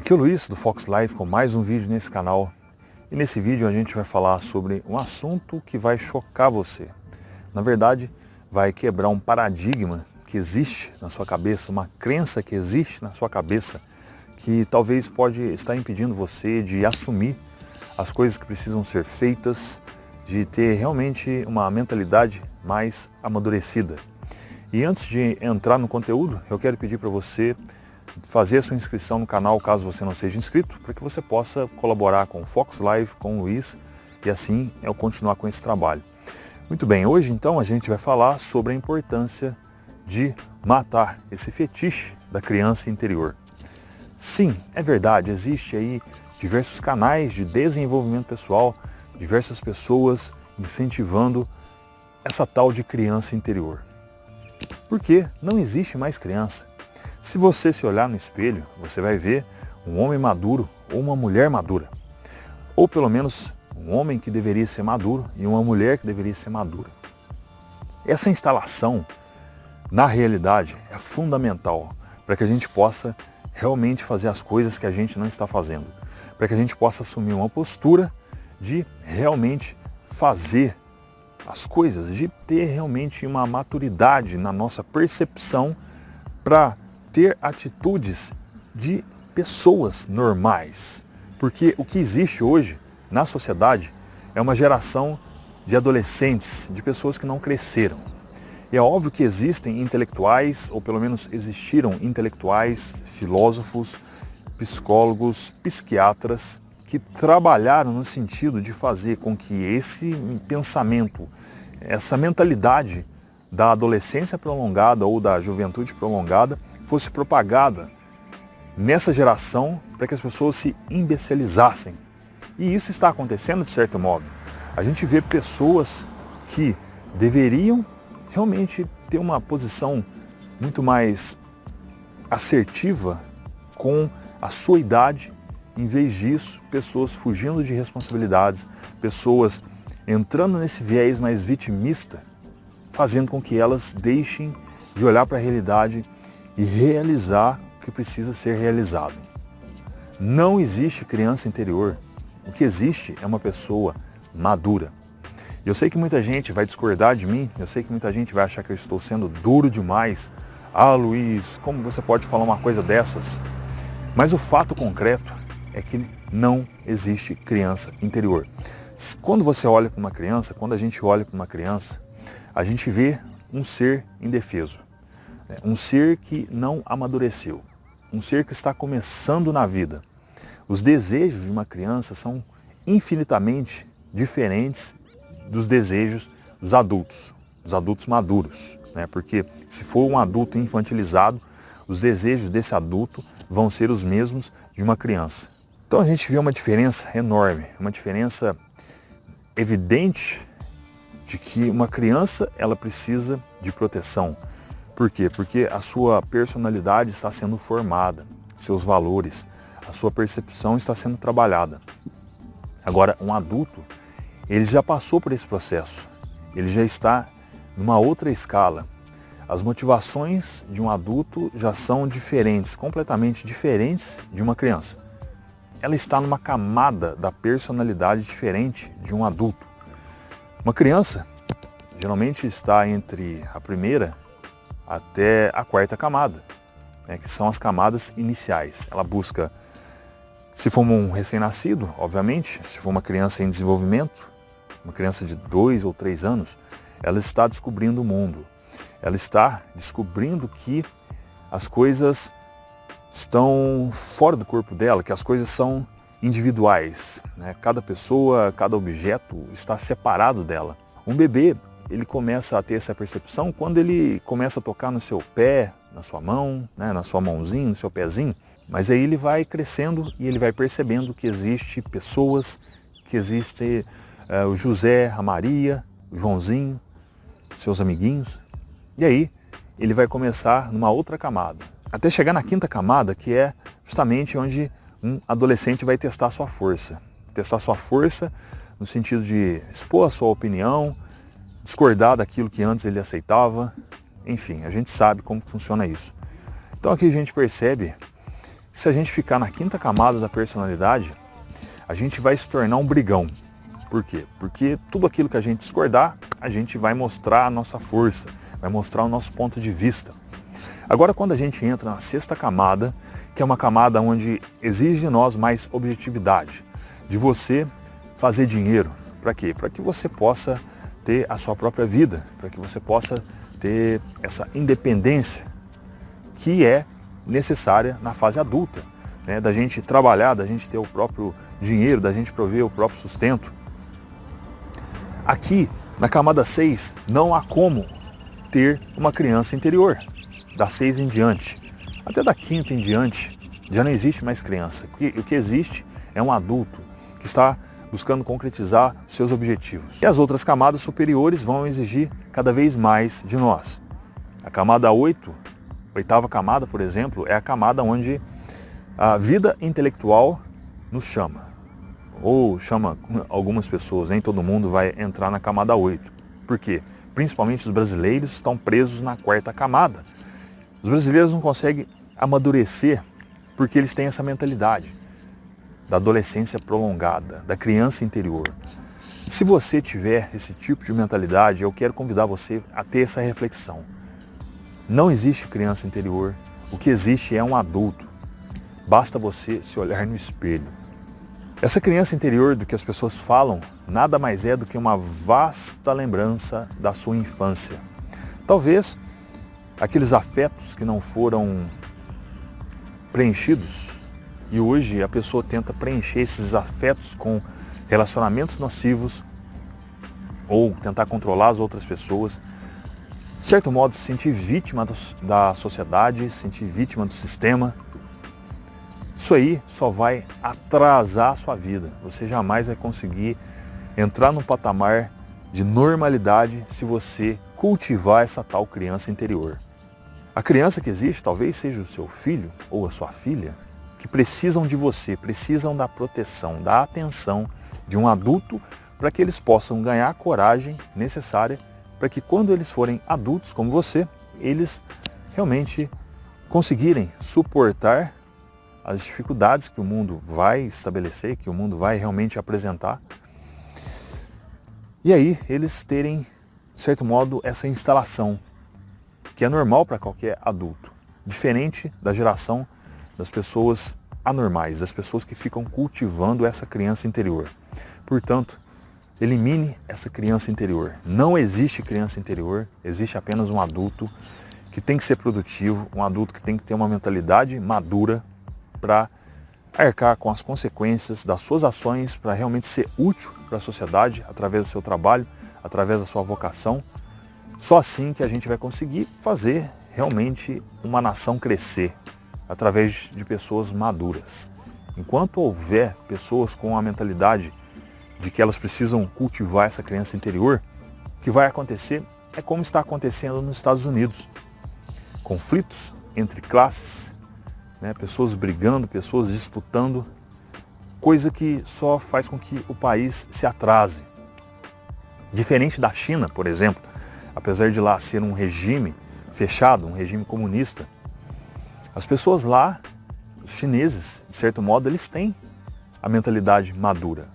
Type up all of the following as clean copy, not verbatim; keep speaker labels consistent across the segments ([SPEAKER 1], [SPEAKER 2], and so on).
[SPEAKER 1] Aqui é o Luiz do Fox Life com mais um vídeo nesse canal. E nesse vídeo a gente vai falar sobre um assunto que vai chocar você. Na verdade, vai quebrar um paradigma que existe na sua cabeça, uma crença que existe na sua cabeça, que talvez pode estar impedindo você de assumir as coisas que precisam ser feitas, de ter realmente uma mentalidade mais amadurecida. E antes de entrar no conteúdo, eu quero pedir para você fazer a sua inscrição no canal, caso você não seja inscrito, para que você possa colaborar com o Fox Live, com o Luiz, e assim eu continuar com esse trabalho. Muito bem, hoje então a gente vai falar sobre a importância de matar esse fetiche da criança interior. Sim, é verdade, existe aí diversos canais de desenvolvimento pessoal, diversas pessoas incentivando essa tal de criança interior. Porque não existe mais criança. Se você se olhar no espelho, você vai ver um homem maduro ou uma mulher madura. Ou pelo menos um homem que deveria ser maduro e uma mulher que deveria ser madura. Essa instalação na realidade é fundamental para que a gente possa realmente fazer as coisas que a gente não está fazendo. Para que a gente possa assumir uma postura de realmente fazer as coisas, de ter realmente uma maturidade na nossa percepção para ter atitudes de pessoas normais. Porque o que existe hoje na sociedade é uma geração de adolescentes, de pessoas que não cresceram. E é óbvio que existem intelectuais, ou pelo menos existiram intelectuais, filósofos, psicólogos, psiquiatras, que trabalharam no sentido de fazer com que esse pensamento, essa mentalidade da adolescência prolongada ou da juventude prolongada fosse propagada nessa geração para que as pessoas se imbecilizassem. E isso está acontecendo de certo modo. A gente vê pessoas que deveriam realmente ter uma posição muito mais assertiva com a sua idade. Em vez disso, pessoas fugindo de responsabilidades, pessoas entrando nesse viés mais vitimista, fazendo com que elas deixem de olhar para a realidade e realizar o que precisa ser realizado. Não existe criança interior. O que existe é uma pessoa madura. Eu sei que muita gente vai discordar de mim, eu sei que muita gente vai achar que eu estou sendo duro demais. Ah, Luiz, como você pode falar uma coisa dessas? Mas o fato concreto é que não existe criança interior. Quando você olha para uma criança, quando a gente olha para uma criança, a gente vê um ser indefeso, um ser que não amadureceu, um ser que está começando na vida. Os desejos de uma criança são infinitamente diferentes dos desejos dos adultos maduros, né? Porque se for um adulto infantilizado, os desejos desse adulto vão ser os mesmos de uma criança. Então a gente vê uma diferença enorme, uma diferença evidente de que uma criança ela precisa de proteção. Por quê? Porque a sua personalidade está sendo formada, seus valores, a sua percepção está sendo trabalhada. Agora, um adulto, ele já passou por esse processo, ele já está numa outra escala. As motivações de um adulto já são diferentes, completamente diferentes de uma criança. Ela está numa camada da personalidade diferente de um adulto. Uma criança geralmente está entre a primeira até a quarta camada, né, que são as camadas iniciais. Ela busca, se for um recém-nascido, obviamente, se for uma criança em desenvolvimento, uma criança de 2 ou 3 anos, ela está descobrindo o mundo. Ela está descobrindo que as coisas estão fora do corpo dela, que as coisas são individuais, né? Cada pessoa, cada objeto está separado dela. Um bebê, ele começa a ter essa percepção quando ele começa a tocar no seu pé, na sua mão, né? Na sua mãozinha, no seu pezinho, mas aí ele vai crescendo e ele vai percebendo que existe pessoas, que existe o José, a Maria, o Joãozinho, seus amiguinhos, e aí ele vai começar numa outra camada, até chegar na quinta camada, que é justamente onde um adolescente vai testar sua força. Testar sua força no sentido de expor a sua opinião, discordar daquilo que antes ele aceitava. Enfim, a gente sabe como funciona isso. Então aqui a gente percebe se a gente ficar na quinta camada da personalidade, a gente vai se tornar um brigão. Por quê? Porque tudo aquilo que a gente discordar, a gente vai mostrar a nossa força, vai mostrar o nosso ponto de vista. Agora, quando a gente entra na sexta camada, que é uma camada onde exige de nós mais objetividade, de você fazer dinheiro. Para quê? Para que você possa ter a sua própria vida, para que você possa ter essa independência que é necessária na fase adulta, né? Da gente trabalhar, da gente ter o próprio dinheiro, da gente prover o próprio sustento. Aqui, na camada 6, não há como ter uma criança interior. Da 6 em diante, até da quinta em diante, já não existe mais criança. O que existe é um adulto que está buscando concretizar seus objetivos. E as outras camadas superiores vão exigir cada vez mais de nós. A camada 8, oitava camada, por exemplo, é a camada onde a vida intelectual nos chama. Ou chama algumas pessoas, nem todo mundo vai entrar na camada 8. Por quê? Principalmente os brasileiros estão presos na quarta camada. Os brasileiros não conseguem amadurecer porque eles têm essa mentalidade da adolescência prolongada, da criança interior. Se você tiver esse tipo de mentalidade, eu quero convidar você a ter essa reflexão. Não existe criança interior, o que existe é um adulto. Basta você se olhar no espelho. Essa criança interior do que as pessoas falam, nada mais é do que uma vasta lembrança da sua infância. Talvez aqueles afetos que não foram preenchidos, e hoje a pessoa tenta preencher esses afetos com relacionamentos nocivos ou tentar controlar as outras pessoas. De certo modo, se sentir vítima da sociedade, se sentir vítima do sistema. Isso aí só vai atrasar a sua vida. Você jamais vai conseguir entrar num patamar de normalidade se você cultivar essa tal criança interior. A criança que existe talvez seja o seu filho ou a sua filha, que precisam de você, precisam da proteção, da atenção de um adulto para que eles possam ganhar a coragem necessária para que quando eles forem adultos como você, eles realmente conseguirem suportar as dificuldades que o mundo vai estabelecer, que o mundo vai realmente apresentar. E aí eles terem, de certo modo, essa instalação, que é normal para qualquer adulto, diferente da geração das pessoas anormais, das pessoas que ficam cultivando essa criança interior. Portanto, elimine essa criança interior. Não existe criança interior, existe apenas um adulto que tem que ser produtivo, um adulto que tem que ter uma mentalidade madura para arcar com as consequências das suas ações, para realmente ser útil para a sociedade através do seu trabalho, através da sua vocação. Só assim que a gente vai conseguir fazer realmente uma nação crescer, através de pessoas maduras. Enquanto houver pessoas com a mentalidade de que elas precisam cultivar essa criança interior, o que vai acontecer é como está acontecendo nos Estados Unidos. Conflitos entre classes, né? Pessoas brigando, pessoas disputando, coisa que só faz com que o país se atrase. Diferente da China, por exemplo, apesar de lá ser um regime fechado, um regime comunista, as pessoas lá, os chineses, de certo modo, eles têm a mentalidade madura.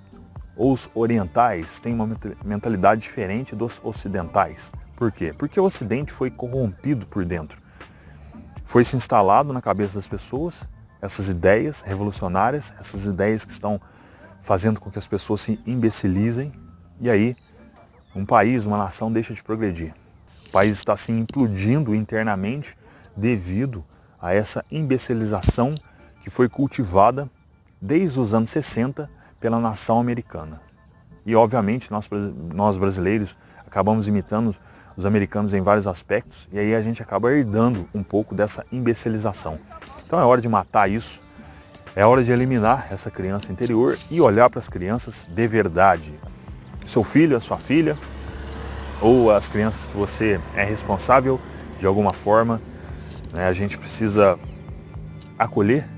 [SPEAKER 1] Os orientais têm uma mentalidade diferente dos ocidentais. Por quê? Porque o Ocidente foi corrompido por dentro. Foi se instalado na cabeça das pessoas essas ideias revolucionárias, essas ideias que estão fazendo com que as pessoas se imbecilizem. E aí, um país, uma nação deixa de progredir. O país está se implodindo internamente devido a essa imbecilização que foi cultivada desde os anos 60 pela nação americana. E obviamente nós brasileiros acabamos imitando os americanos em vários aspectos e aí a gente acaba herdando um pouco dessa imbecilização. Então é hora de matar isso, é hora de eliminar essa criança interior e olhar para as crianças de verdade. Seu filho, a sua filha, ou as crianças que você é responsável de alguma forma, né? A gente precisa acolher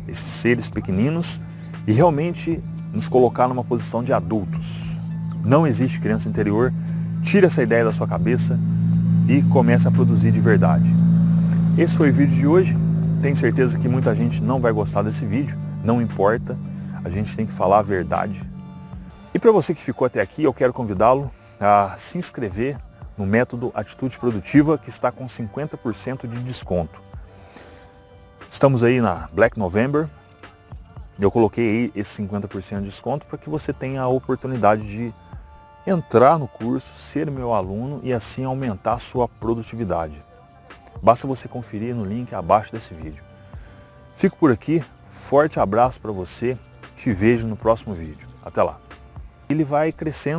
[SPEAKER 1] esses seres pequeninos e realmente nos colocar numa posição de adultos. Não existe criança interior, tire essa ideia da sua cabeça e comece a produzir de verdade. Esse foi o vídeo de hoje. Tenho certeza que muita gente não vai gostar desse vídeo, não importa, a gente tem que falar a verdade. E para você que ficou até aqui, eu quero convidá-lo a se inscrever no método Atitude Produtiva, que está com 50% de desconto. Estamos aí na Black November, eu coloquei aí esse 50% de desconto para que você tenha a oportunidade de entrar no curso, ser meu aluno e assim aumentar a sua produtividade. Basta você conferir no link abaixo desse vídeo. Fico por aqui, forte abraço para você, te vejo no próximo vídeo. Até lá. Ele vai crescendo